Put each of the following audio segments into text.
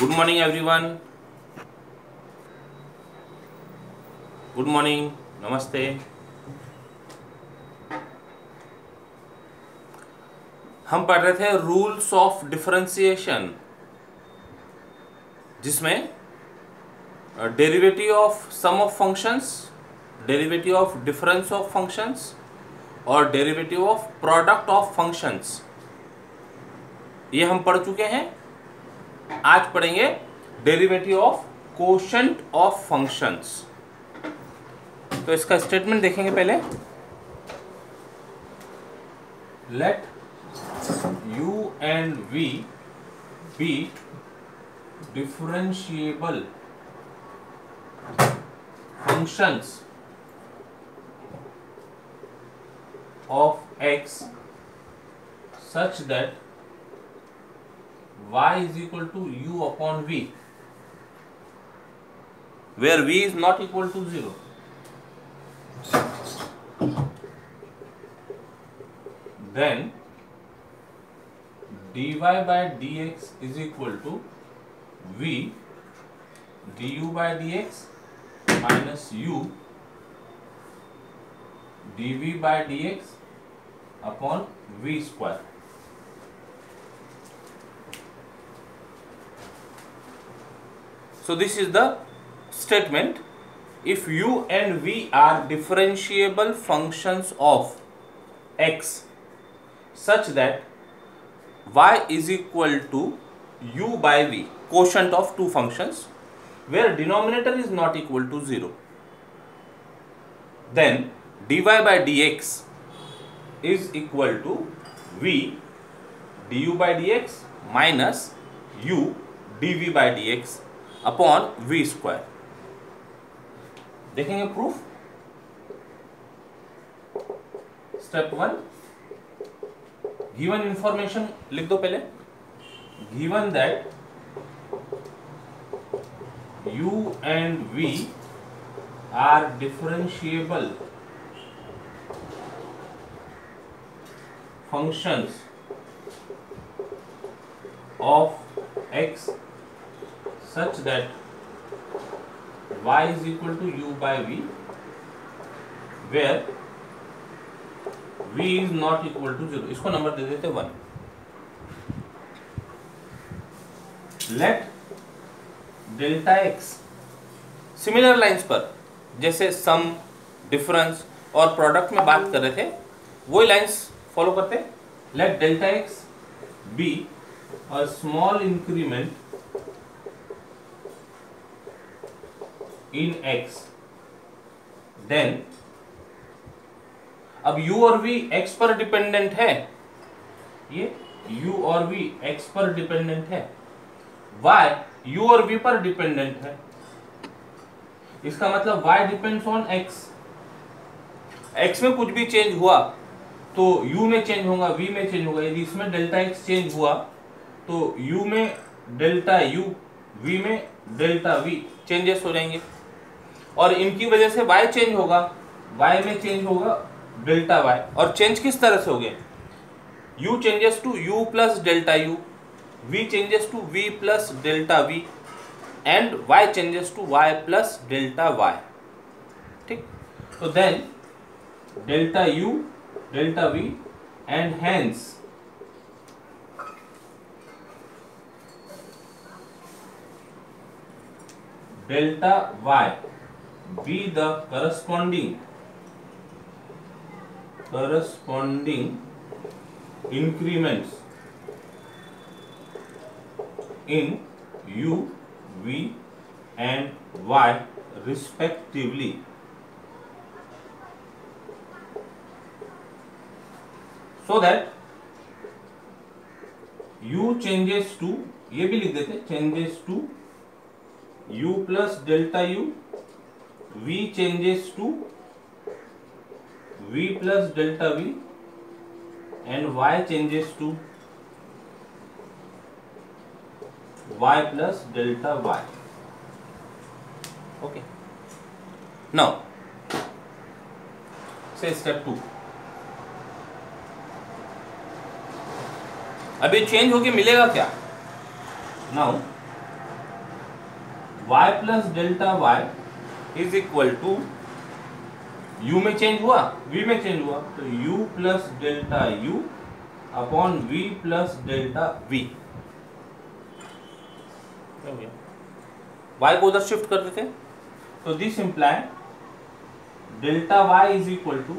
Good morning everyone. Good morning, नमस्ते। हम पढ़ रहे थे रूल्स ऑफ डिफरेंशिएशन, जिसमें derivative of sum of functions, derivative of difference of functions और derivative of product of functions, ये हम पढ़ चुके हैं। आज पढ़ेंगे derivative of quotient of functions. तो इसका स्टेटमेंट देखेंगे पहले। Let u and v be differentiable functions of x such that y is equal to u upon v, where v is not equal to 0. Then dy by dx is equal to v du by dx minus u dv by dx upon v square. So this is the statement. If u and v are differentiable functions of x such that y is equal to u by v, quotient of two functions, where denominator is not equal to 0, then dy by dx is equal to v du by dx minus u dv by dx upon v square. देखेंगे proof. Step 1, given information लिख दो पहले। Given that u and v are differentiable functions of x such that y is equal to u by v, where v is not equal to 0. इसको number दे देते 1. Late delta x similar lines पर, जैसे सम, difference और product में बात कर रहे थे, वही लाइंस फॉलो करते। Let delta x be a small increment in x, then अब u और v x पर डिपेंडेंट है, ये u और v x पर डिपेंडेंट है, y u और v पर डिपेंडेंट है। इसका मतलब y depends on x। x में कुछ भी चेंज हुआ तो u में चेंज होगा, v में चेंज होगा। यदि इसमें डेल्टा x चेंज हुआ तो u में डेल्टा u, v में डेल्टा v चेंजेस हो जाएंगे, और इनकी वजह से y चेंज होगा, y में चेंज होगा डेल्टा y। और चेंज किस तरह से हो गए? u changes to u plus delta u, v changes to v plus delta v, and y changes to y plus delta y। ठीक, तो then delta u, delta v and hence delta y be the corresponding increments in u, v and y respectively. So that u changes to, ये भी लिख देते, changes to u plus delta u, v changes to v plus delta v, and y changes to y plus delta y. Okay. Now, say step 2. अभी change होके मिलेगा क्या? Now y plus delta y is equal to, u में change हुआ, v में change हुआ, तो u plus delta u upon v plus delta v। क्या हो गया? y को उधर शिफ्ट कर देते, तो this imply delta y is equal to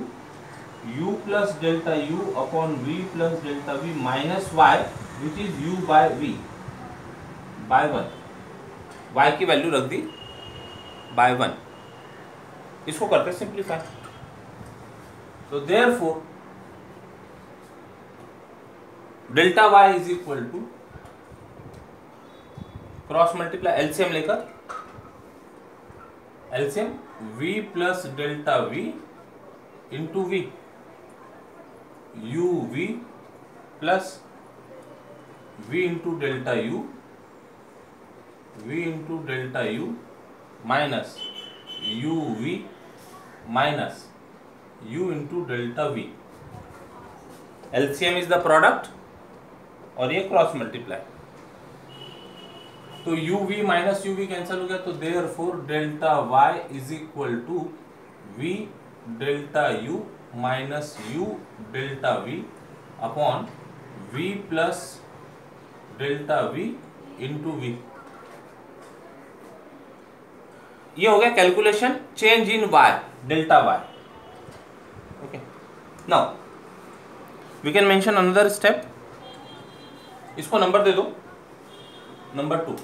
u plus delta u upon v plus delta v minus y which is u by v by 1। y की value रख दी बाय 1, इसको करते सिंप्लीफाई। तो therefore delta y is equal to, cross multiply LCM लेकर, LCM v plus delta v into v, u v plus v into delta u, v into delta u minus u v minus u into delta v। LCM is the product और ये cross multiply, तो u v minus u v cancel हो गया, तो therefore delta y is equal to v delta u minus u delta v upon v plus delta v into v। ये हो गया calculation change in y, delta y। Okay, now we can mention another step, इसको number दे दो, number 2,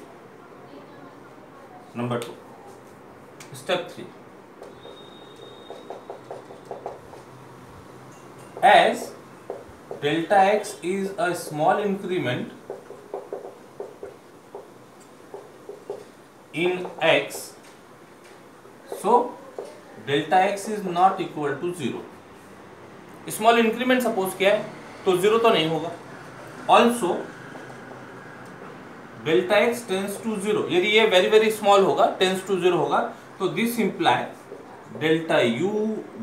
step 3, as delta x is a small increment in x, so delta x is not equal to 0। Small increment suppose किया है तो 0 तो नहीं होगा। Also delta x tends to 0, यदि ये वेरी वेरी स्मॉल होगा, टेंस टू 0 होगा, तो this imply delta u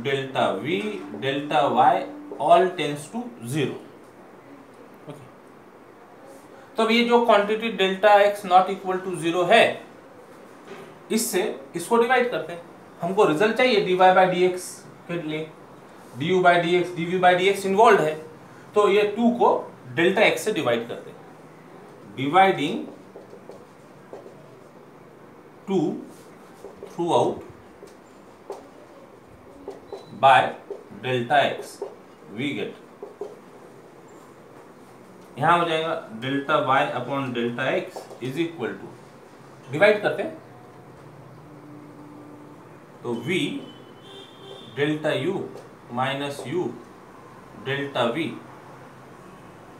delta v delta y all tends to 0। Okay, तो अब ये जो quantity delta x not equal to 0 है, इससे इसको डिवाइड करते हैं। हमको रिजल्ट चाहिए dy बाई dx के लिए, du by dx dv by dx involve है, तो ये 2 को डेल्टा x से डिवाइड करते हैं। Dividing 2 throughout by delta x, we get, यहां हो जाएगा delta y upon delta x is equal to, divide करते हैं तो v delta u minus u delta v,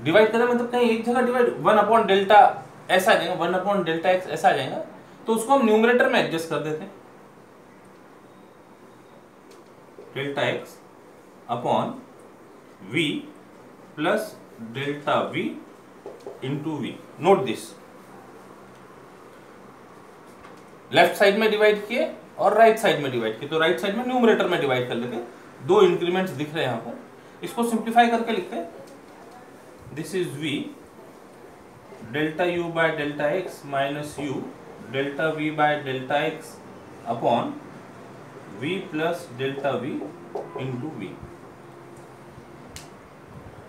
divide करें मतलब कहीं एक जगह डिवाइड 1 अपॉन डेल्टा ऐसा आ जाएगा, 1 अपॉन डेल्टा x ऐसा आ जाएगा, तो उसको हम न्यूमरेटर में एडजस्ट कर देते हैं, delta x upon v plus delta v into v। Note this, left side में डिवाइड किए और राइट साइड में डिवाइड किए, तो राइट साइड में न्यूमरेटर में डिवाइड कर लेते हैं। 2 इंक्रीमेंट्स दिख रहे हैं यहाँ पर, इसको सिंप्लीफाई करके लिखते हैं, this is v delta u by delta x minus u delta v by delta x upon v plus delta v into v,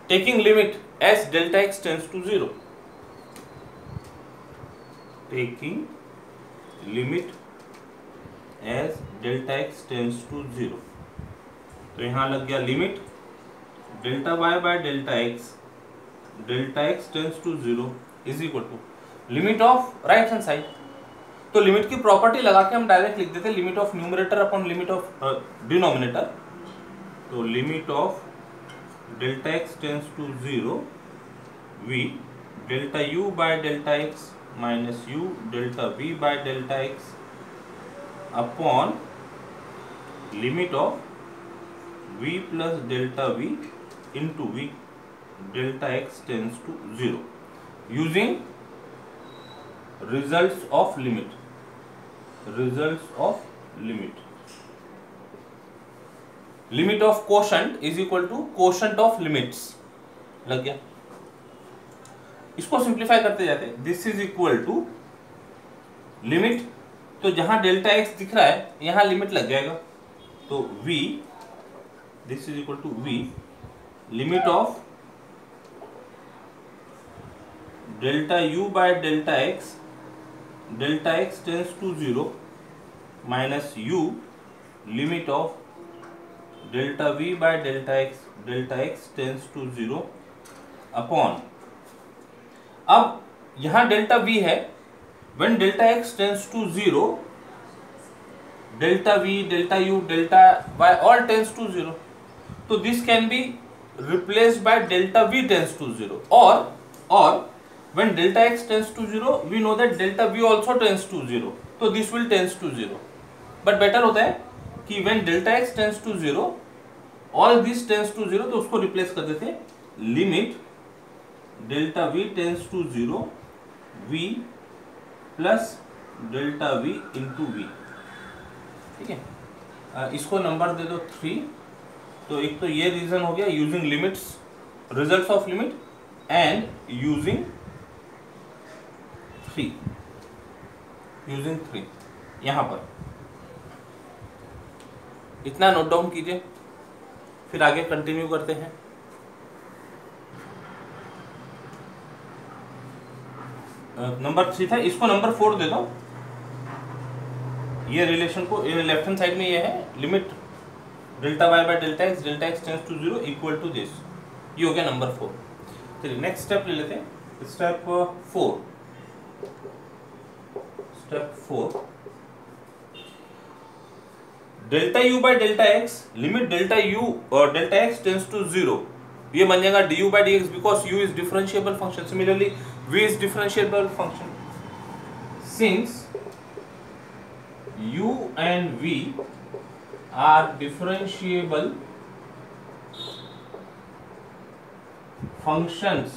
taking limit as delta x tends to 0, taking limit as delta x tends to 0, तो यहां लग गया limit delta y by delta x tends to 0 is equal to limit of right hand side. तो लिमिट की property लगा के हम डायरेक्ट लिख देते limit of numerator upon limit of denominator, तो limit of delta x tends to 0 v delta u by delta x minus u delta v by delta x upon limit of v plus delta v into v delta x tends to 0 using results of limit, limit of quotient is equal to quotient of limits, लग गया। इसको simplify करते जाते हैं, this is equal to limit तो जहां delta x दिख रहा है यहां लिमिट लग जाएगा, तो v this is equal to v limit of delta u by delta x tends to 0 minus u limit of delta v by delta x tends to 0 upon, अब यहां डेल्टा v है, when delta x tends to 0 delta v delta u delta y all tends to 0, तो this can be replaced by delta v tends to 0, or when delta x tends to 0 we know that delta v also tends to 0, तो this will tends to 0, but better होता है कि when delta x tends to 0 all this tends to 0, तो उसको replace कर देते हैं limit delta v tends to 0 v plus delta v into v, ठीक है। इसको नंबर दे दो 3, तो एक तो ये रीजन हो गया using limits, results of limit and using 3 यहां पर इतना नोट डाउन कीजिए, फिर आगे कंटिन्यू करते हैं। नंबर 3 था, इसको नंबर 4 दे दो, ये रिलेशन को लेफ्ट हैंड साइड में ये है limit delta y by delta x tends to 0 equal to this, ये हो गया नंबर 4। चलिए नेक्स्ट स्टेप ले लेते हैं, step 4 delta u by delta x limit delta u और डेल्टा x टेंस टू 0, ये बन जाएगा du by dx because u is differentiable function, similarly v is differentiable function, since u and v are differentiable functions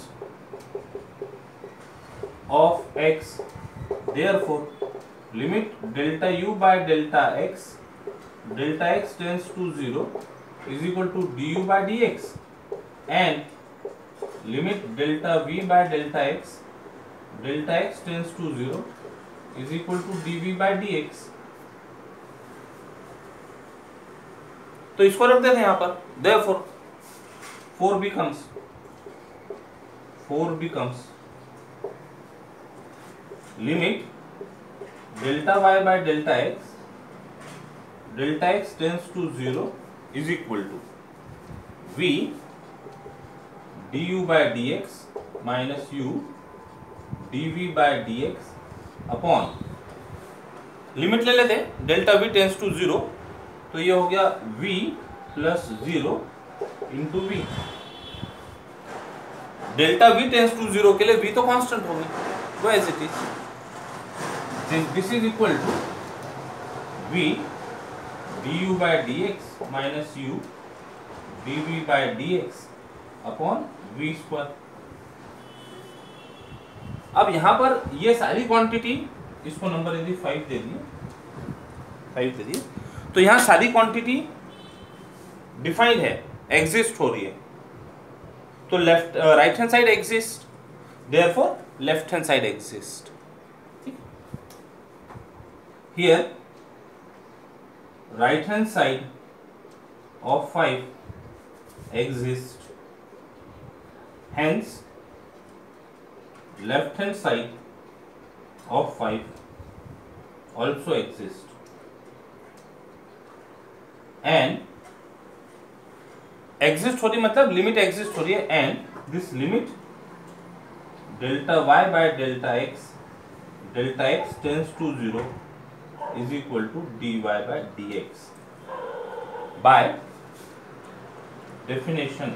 of x, therefore limit delta u by delta x tends to 0 is equal to du by dx and limit delta v by delta x tends to 0 is equal to dv by dx। तो इसको रख देते हैं यहां पर, therefore 4 becomes limit delta y by delta x tends to 0 is equal to v du by dx minus u dv by dx upon, limit ले लेते हैं डेल्टा v टेंस टू 0, तो ये हो गया v plus 0 into v, delta v tends to 0 के लिए v तो कांस्टेंट होगी, वो as it is, this is equal to v du by dx minus u dv by dx upon v square. अब यहां पर ये सारी क्वांटिटी, इसको नंबर यदि 5 दे दिए, तो यहां सारी क्वांटिटी डिफाइंड है, एग्जिस्ट हो रही है, तो left right hand side exist, therefore left hand side exist, here right hand side of 5 exist, hence left hand side of 5 also exist, and exist हो रही मतलब लिमिट एग्जिस्ट हो रही है, and this limit delta y by delta x tends to 0 is equal to dy by dx by definition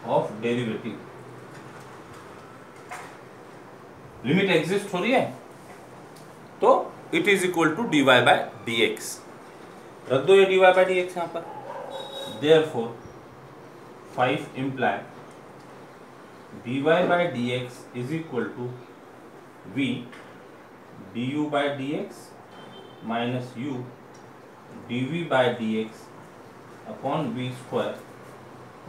of derivative। Limit exist हो रही है तो it is equal to dy by dx, रख दो ये dy by dx यहां पर, therefore 5 imply dy by dx is equal to v du by dx minus u dv by dx upon v square,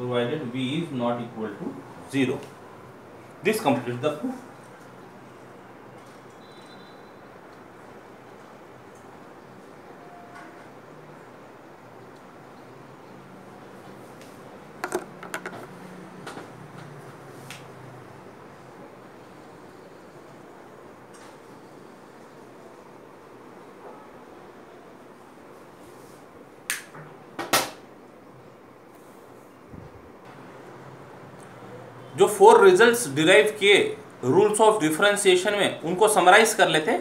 provided v is not equal to 0. This completes the proof. जो 4 results derive किए rules of differentiation में, उनको summarise कर लेते।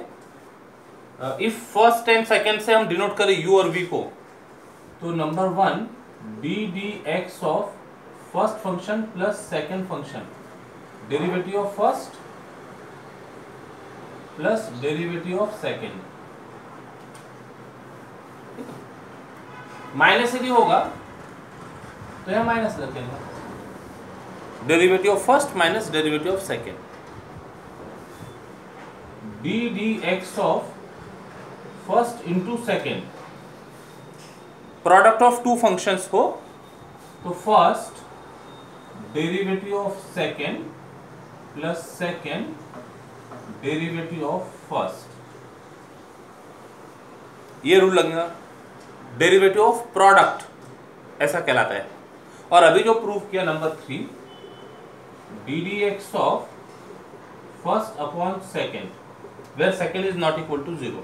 If first and second से हम denote करें u और v को, तो number 1 ddx of first function plus second function, derivative of first plus derivative of second, minus यदि होगा तो यहां माइनस रखेंगे, derivative of first minus derivative of second, ddx of first into second, product of two functions हो तो first derivative of second plus second derivative of first, ये rule लगेगा। Derivative of product ऐसा कहलाता है। और अभी जो प्रूव किया number 3 ddx of first upon second, where second is not equal to 0,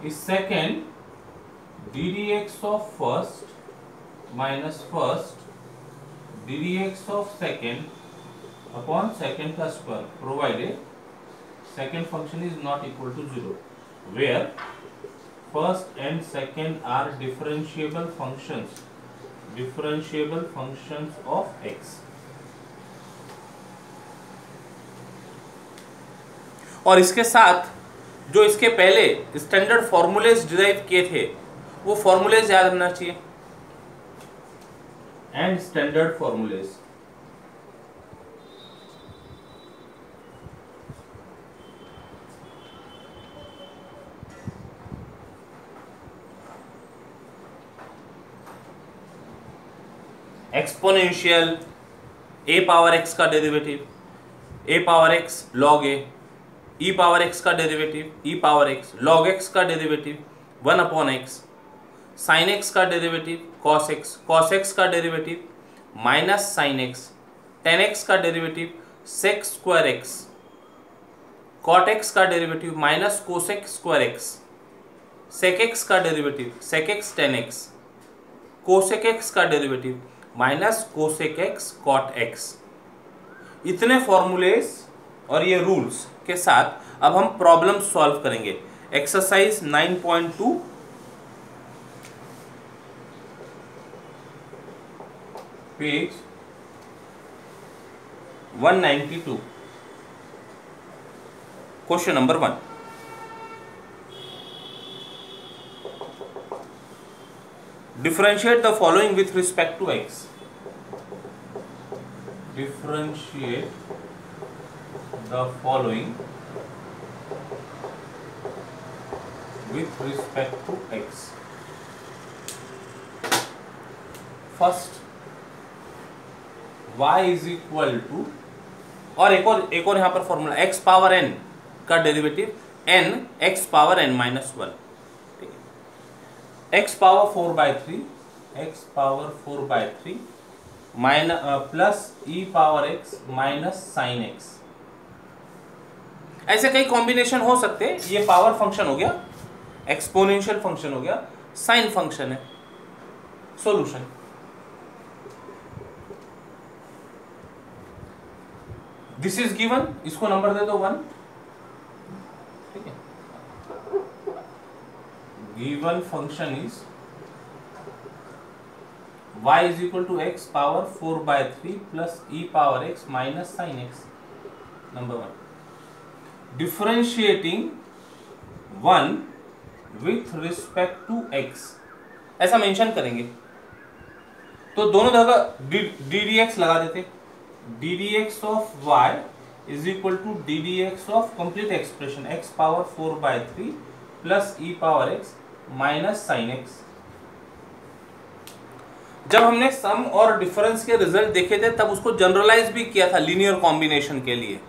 is second ddx of first minus first ddx of second upon second का square, provided second function is not equal to 0, where first and second are differentiable functions of x। और इसके साथ जो इसके पहले standard formulas derive किए थे, वो फॉर्मूलेज याद रखना चाहिए, and standard formulas. Exponential a power x का derivative, a power x log a, e power x का derivative, e power x log x का derivative 1 upon x, sin x का डेरिवेटिव cos x का derivative minus sin x, tan x का derivative sec square x, cot x का derivative minus cosec square x, sec x का derivative sec x tan x, cosec x का derivative minus cosec x cot x. इतने formulas और ये rules के साथ अब हम प्रॉब्लम सॉल्व करेंगे। Exercise 9.2 page 192, question number 1। Differentiate the following with respect to x. Differentiate the following with respect to x. First, y is equal to, और एक और यहाँ पर फॉर्मूला x पावर n का derivative n x power n minus 1, x power 4/3 minus plus e power x minus sine x। ऐसे कई combination हो सकते हैं। ये पावर फंक्शन हो गया, एक्सपोनेंशियल फंक्शन हो गया, साइन फंक्शन है। सॉल्यूशन, दिस इज गिवन, इसको नंबर दे दो 1, ठीक है। Given function is y is equal to x power 4/3 plus e power x minus sin x, number 1। differentiating 1 with respect to x, ऐसा mention करेंगे तो दोनों जगह ddx लगा देते। ddx of y is equal to ddx of complete expression x power 4/3 plus e power x minus sin x। जब हमने सम और डिफरेंस के रिजल्ट देखे थे तब उसको जनरलाइज भी किया था लीनियर कॉम्बिनेशन के लिए।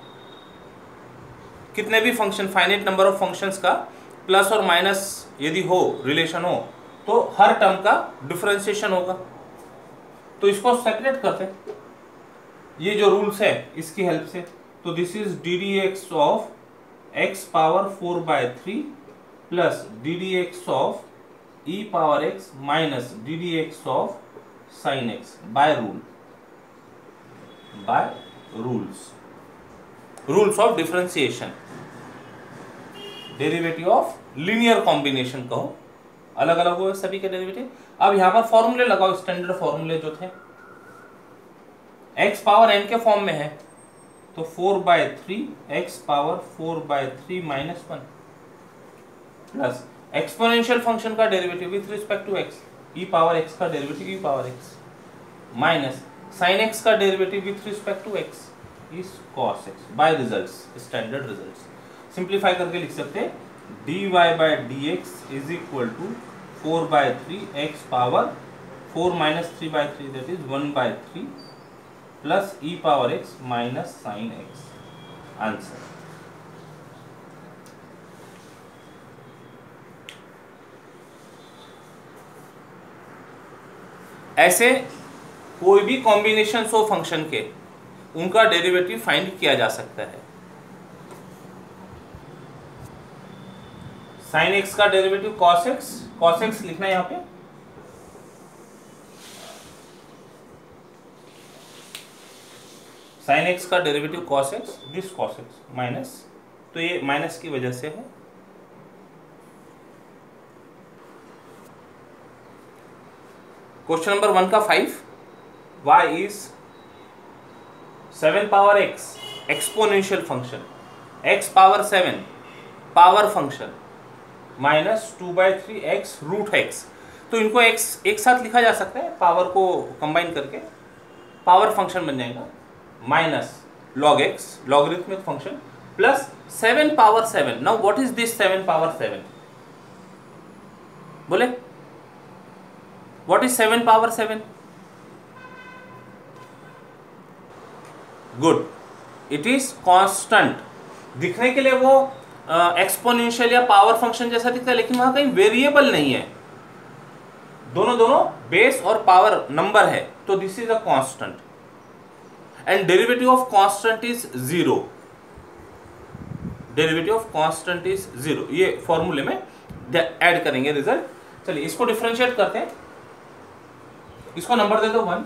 कितने भी function, finite number of functions का प्लस और माइनस यदि हो, रिलेशन हो, तो हर टर्म का डिफरेंशिएशन होगा। तो इसको सेपरेट करते, ये जो रूल्स है इसकी हेल्प से। तो this is ddx of x power 4/3 plus ddx of e power x minus ddx of sin x by rule rules of differentiation, derivative of linear combination कहो, अलग अलग हो सभी के डेरिवेटिव। अब यहां पर फॉर्मूले लगाओ, स्टैंडर्ड फॉर्मूले जो थे, x पावर n के फॉर्म में है तो 4/3 x power 4/3 minus 1 plus exponential function का derivative with respect to x, e power x का derivative e power x minus sin x का derivative with respect to x is cos x by results, standard results. Simplify करके लिख सकते हैं dy/dx is equal to 4/3 x power 4 minus 3/3 that is 1/3 plus e power x minus sin x। Answer ऐसे कोई भी combination हो function के, उनका डेरिवेटिव फाइंड किया जा सकता है। sin x का डेरिवेटिव cos x लिखना है यहां पे, sin x का derivative cos x, this cos x minus, तो ये माइनस की वजह से है। क्वेश्चन नंबर 1 का 5, y is 7 power x exponential function, x power 7 power function minus 2/3 x root x। तो इनको x एक साथ लिखा जा सकता है, पावर को कंबाइन करके पावर फंक्शन बन जाएगा, minus log x logarithmic function plus 7 power 7। Now what is this 7 power 7? बोले what is 7 power 7? Good, it is constant. दिखने के लिए वो एक्सपोनेंशियल या पावर फंक्शन जैसा दिखता है, लेकिन वहां कहीं वेरिएबल नहीं है, दोनों बेस और पावर नंबर है, तो this is a constant and derivative of constant is 0। Derivative of constant is 0, ये फॉर्मूले में ऐड करेंगे रिजल्ट। चलिए इसको डिफरेंशिएट करते हैं, इसको नंबर दे दो 1,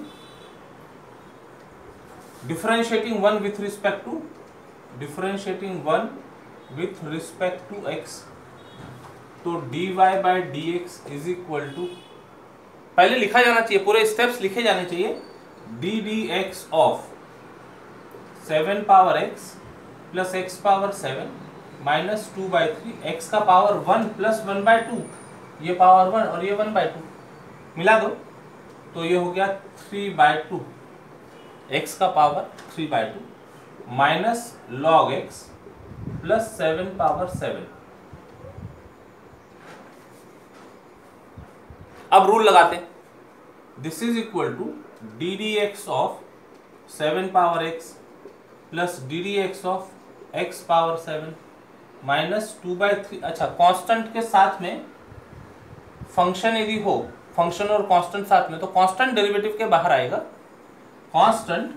differentiating 1 with respect to x, तो dy/dx इज इक्वल टू, पहले लिखा जाना चाहिए, पूरे स्टेप्स लिखे जाने चाहिए, ddx of 7 power x plus x power 7 minus 2/3 x का पावर 1 प्लस 1/2, ये पावर 1 और ये 1/2 मिला दो तो ये हो गया 3/2, x का power 3/2 minus log x plus 7 power 7। अब रूल लगाते, this is equal to ddx of 7 power x plus ddx of x power 7 minus 2/3। अच्छा, कांस्टेंट के साथ में फंक्शन यदि हो, फंक्शन और कांस्टेंट साथ में, तो कांस्टेंट डेरिवेटिव के बाहर आएगा, constant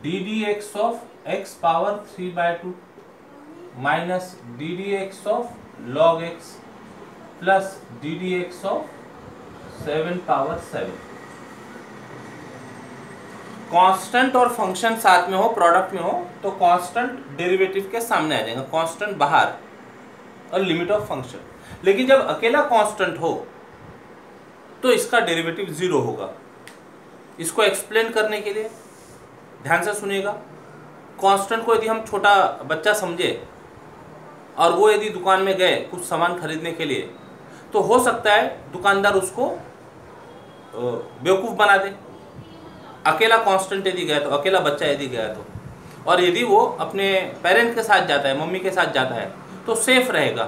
ddx of x power 3/2 minus ddx of log x plus ddx of 7 power 7। Constant और फंक्शन साथ में हो, प्रोडक्ट में हो, तो कांस्टेंट डेरिवेटिव के सामने आ जाएगा, कांस्टेंट बाहर और लिमिट ऑफ फंक्शन। लेकिन जब अकेला कांस्टेंट हो तो इसका डेरिवेटिव 0 होगा। इसको एक्सप्लेन करने के लिए ध्यान से सुनिएगा, कांस्टेंट को यदि हम छोटा बच्चा समझे और वो यदि दुकान में गए कुछ सामान खरीदने के लिए, तो हो सकता है दुकानदार उसको बेवकूफ़ बना दे। अकेला कांस्टेंट यदि गया तो, अकेला बच्चा यदि गया तो, और यदि वो अपने पेरेंट के साथ जाता है, मम्मी के साथ जाता है, तो सेफ रहेगा।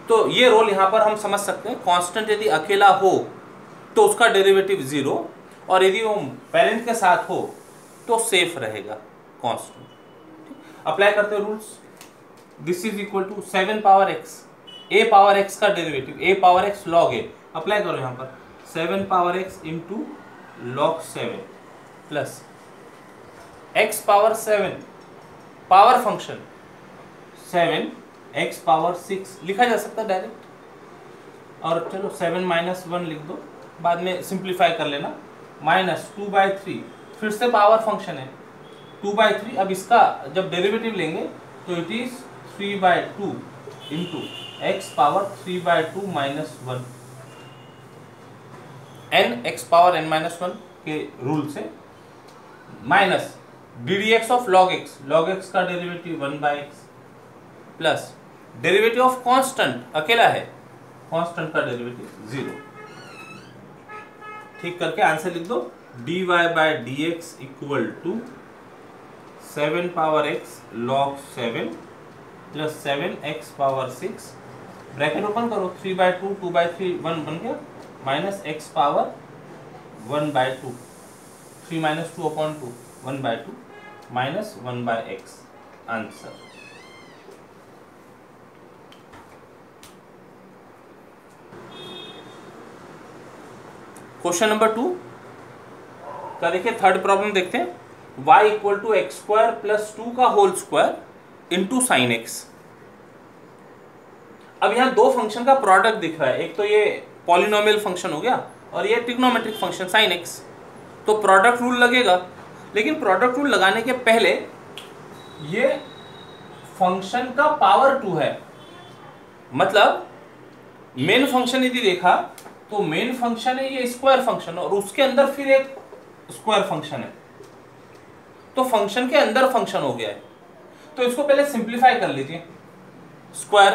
तो ये रोल यहाँ पर हम समझ सकते हैं, कांस्टेंट यदि अकेला हो तो उसका डेरिवेटिव 0, और यदि वो पेरेंट के साथ हो तो सेफ रहेगा कांस्टेंट। अप्लाई करते हैं rules, this is equal to 7 power x, a power x का derivative a power x log a, apply करो यहाँ पर 7 power x into log 7 plus x power 7 power function 7 x power 6 लिखा जा सकता है डायरेक्ट, और चलो 7 माइनस 1 लिख दो, बाद में सिंप्लीफाई कर लेना, माइनस 2/3, फिर से पावर फंक्शन है 2/3। अब इसका जब डेरिवेटिव लेंगे तो it is 3/2 into x power 3/2 minus 1 n x power n minus 1 के रूल से minus d d x of log x का derivative 1/x plus derivative of constant अकेला है, कांस्टेंट का डेरिवेटिव 0। ठीक करके आंसर लिख दो, dy by d x equal to 7 power x log 7 plus 7x power 6, bracket open करो, 3/2 2/3 1 बन गया, minus x power 1/2, 3 minus 2 upon 2 1/2 minus 1/x answer. Question number 2 का देखिए, थर्ड प्रॉब्लम देखते हैं। y equal to x square plus 2 का whole square into sine x. अब यहां दो फंक्शन का प्रोडक्ट दिख रहा है, एक तो ये पॉलिनोमियल फंक्शन हो गया और ये ट्रिग्नोमेट्रिक फंक्शन साइन एक्स, तो प्रोडक्ट रूल लगेगा। लेकिन प्रोडक्ट रूल लगाने के पहले ये फंक्शन का पावर 2 है, मतलब मेन फंक्शन यदि देखा तो मेन फंक्शन है ये स्क्वायर फंक्शन और उसके अंदर फिर एक स्क्वायर फंक्शन है, तो फंक्शन के अंदर फंक्शन हो गया है। तो इसको पहले सिंप्लीफाई कर लीजिए, स्क्वायर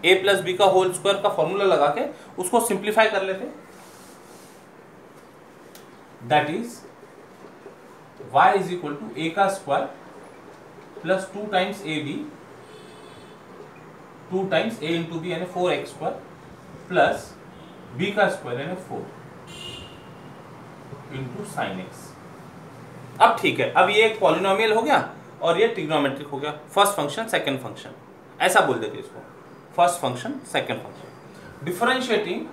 a प्लस बी का होल स्क्वायर का फॉर्मूला लगा के उसको सिंप्लीफाई कर लेते, that is y is equal to a का square plus 2 times a b, 2 times a into b यानी 4x स्क्वायर प्लस b का स्क्वायर यानी 4 इंटू साइन एक्स। अब ठीक है, अब ये एक पॉलिनोमियल हो गया और ये ट्रिग्नोमेट्रिक हो गया, फर्स्ट फंक्शन सेकंड फंक्शन, ऐसा बोल देते इसको, first function second function. Differentiating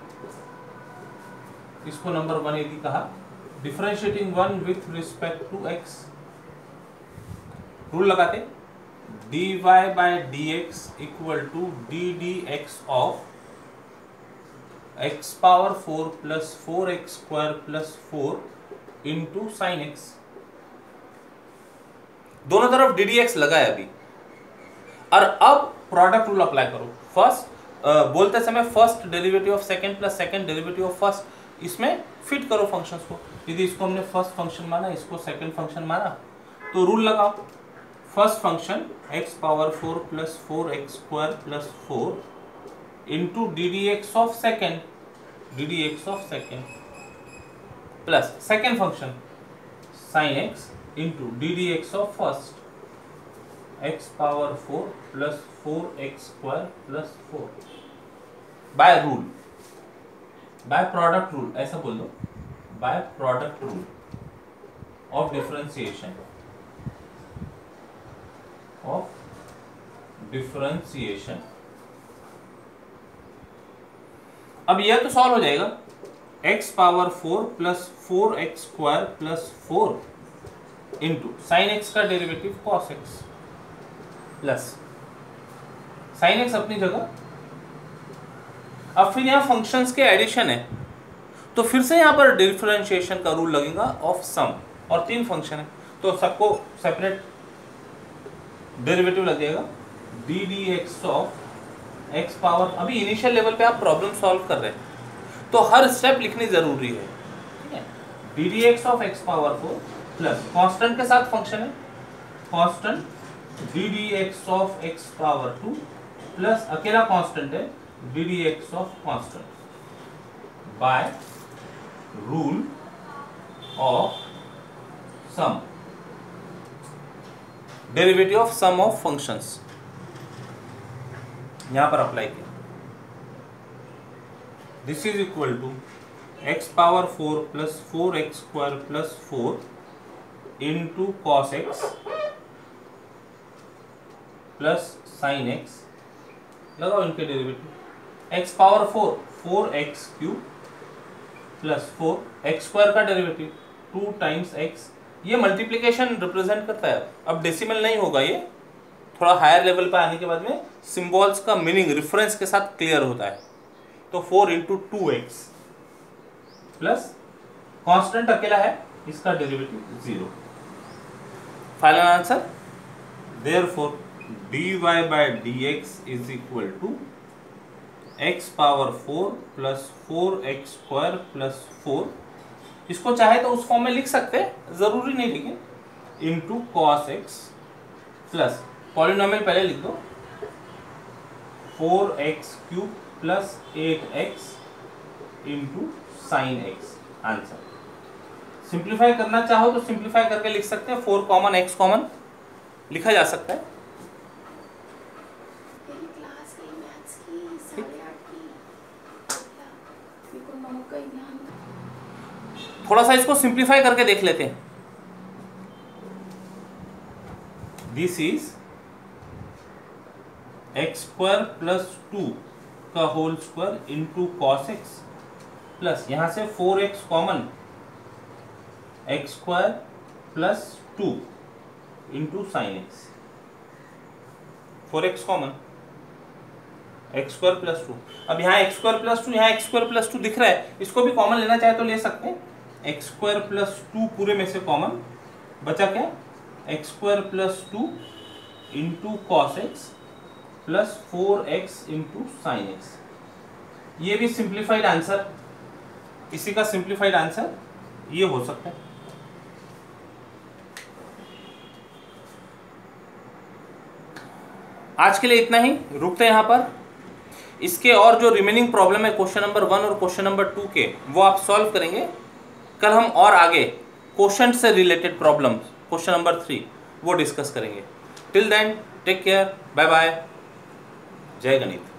इसको नंबर 1 यदि कहा, differentiating 1 with respect to x, rule लगाते, dy by dx equal to d d x of x power 4 plus 4x square plus 4 into sine x. दोनों तरफ डी डी एक्स लगाए अभी, और अब प्रोडक्ट रूल अप्लाई करो। फर्स्ट बोलते समय first derivative of second plus second derivative of first, इसमें फिट करो फंक्शंस को। यदि इसको हमने फर्स्ट फंक्शन माना, इसको सेकंड फंक्शन माना, तो रूल लगाओ, first function x power 4 plus 4x square plus 4 into D d x of second, D d x of second plus second function sine x into D d x of first, x power 4 plus 4x square plus 4 by rule, by product rule, ऐसा बोल दो, by product rule of differentiation, of differentiation. अब यह तो solve हो जाएगा, x power 4 plus 4x square plus 4 into sine x का derivative cos x plus sine x अपनी जगह। अब फिर यहाँ फंक्शंस के एडिशन है, तो फिर से यहाँ पर डिफरेंशिएशन का रूल लगेगा ऑफ सम, और 3 फंक्शन है तो सबको सेपरेट डेरिवेटिव लगेगा, D d x of x power. अभी इनिशियल लेवल पे आप प्रॉब्लम सॉल्व कर रहे हैं तो हर स्टेप लिखनी जरूरी है, ठीक है। D d x of x power 4 plus constant के साथ फंक्शन है, constant d d x of x power 2 plus अकेला कांस्टेंट है d d x of constant by rule of sum, derivative of sum of functions यहां पर apply किया। This is equal to x power 4 plus 4x square plus 4 into cos x plus sine x, लगाओ इनके derivative, x power 4 4x cube plus 4x square का derivative 2 times x, ये multiplication represent करता है। अब डेसिमल नहीं होगा, ये थोड़ा हायर लेवल पर आने के बाद में सिंबल्स का मीनिंग रेफरेंस के साथ क्लियर होता है। तो 4 इंटू 2x प्लस कांस्टेंट अकेला है, इसका derivative 0। Final answer, therefore dy by dx is equal to x power 4 plus 4x square plus 4, इसको चाहे तो उस फॉर्म में लिख सकते हैं, जरूरी नहीं, लेकिन into cos x plus polynomial पहले लिख दो 4x cube plus 8x into sine x. Answer simplify करना चाहो तो सिंप्लीफाई करके लिख सकते हैं, 4 कॉमन x कॉमन लिखा जा सकता है। थोड़ा सा इसको सिंप्लीफाई करके देख लेते हैं। This is x square plus 2 का whole square into cos x plus यहां से 4x common, x square plus 2 into sine x, 4x common, x square plus 2। अब यहाँ एक्स स्क्वायर प्लस 2, यहाँ एक्स स्क्वायर प्लस 2 दिख रहा है, इसको भी कॉमन लेना चाहे तो ले सकते हैं। एक्स स्क्वायर प्लस 2 पूरे में से कॉमन, बचा क्या, x square plus 2 into cos x plus 4x into sine x. ये भी सिंप्लीफाइड आंसर, इसी का सिंप्लीफाइड आंसर ये हो सकता है। आज के लिए इतना ही, रुकते हैं यहाँ पर। इसके और जो रिमेनिंग प्रॉब्लम है क्वेश्चन नंबर 1 और क्वेश्चन नंबर 2 के, वो आप सॉल्व करेंगे। कल हम और आगे क्वेश्चन से रिलेटेड प्रॉब्लम क्वेश्चन नंबर 3 वो डिस्कस करेंगे। Till then take care, bye bye, जय गणित।